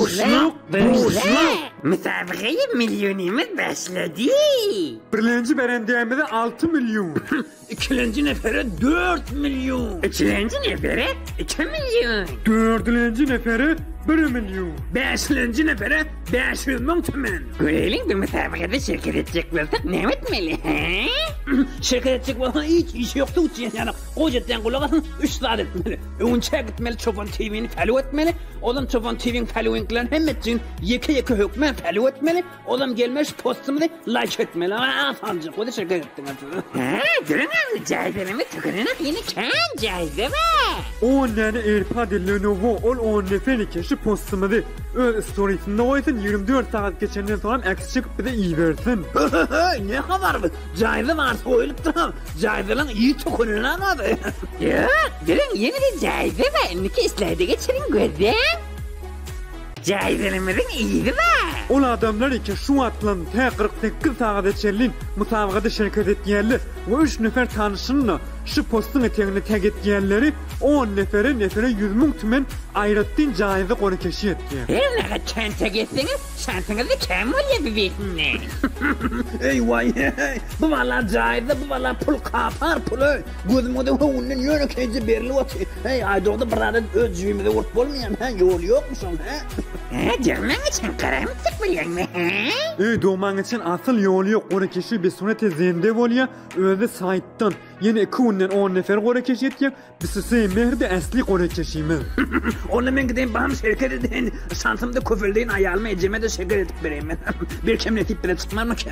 Boşluk. Müsabakayı milyonimiz başladı. Birinci berendiyemizde 6 milyon. İkinci nefere 4 milyon. Üçüncü nefere 2 milyon. Dördüncü nefere 1 milyon. Beşinci nefere 500 bin tümen. Görelim bir müsabakada şirket edecek olsak ne etmeli? He? Şirket edecek olan hiç iş yoktu. Yani kocadan kulağın 3 saat etmeli. Önce gitmeli Çoban TV'ni follow etmeli. Oğlum Çoban TV'nin followinglerini hem etsin. Yeke hükmen follow etmeli. Oğlum gelmiş postumu da like etmeli. Afancık o da şirket ettin. Ha, durun abi cahillerimi tıkırına yeni kan cahilde var. 10 tane AirPod Lenovo ol 10 neferi keşi postumuzu. Öz storiesinde oysun 24 saat geçenden sonra eksi çıkıp bir de iyi versin. Ne kadar mı? Cahilde varsa oyulup duram. Cahilden iyi tokununa amadı. Yok, durun yeni bir cahilde var. Niki islerde geçirin gördün. Cahillerimizin iyiydi var. Ol adamlar iki şu atlan T48 saat geçerlin musabakada şirket etkiyenler ve 3 nefer tanışınla şu postun eteğine tek etkiyenleri 10 nefere 100 bin tümen ayrattın cahilde konu keşi etkiyen. Her ne kadar çanta geçseniz şansınızı kem oluyor bir bekle. Eyvay bu valla cahilde bu valla pul kapar pulu. Gözümü de onun yönü kezi berli oti. Hey ayda burada öz cüğümde vurt olmayan yol yokmuşsun ha. Ha canım için karamı tıkmıyor mu ha? Doğman için asıl yolu yok konu keşi bir sonraki zende oluyor özü sayttan yine 2 günden 10 nefer konu keşi etkiyen bir süsü mehirde asli konu keşimiz. Onu ben gideyim bağım şirket edin. Şansımda küfürdeyin ayağımı eceme de şirket edip vereyim ben. Bir kemletip bile çıkmam mı ki?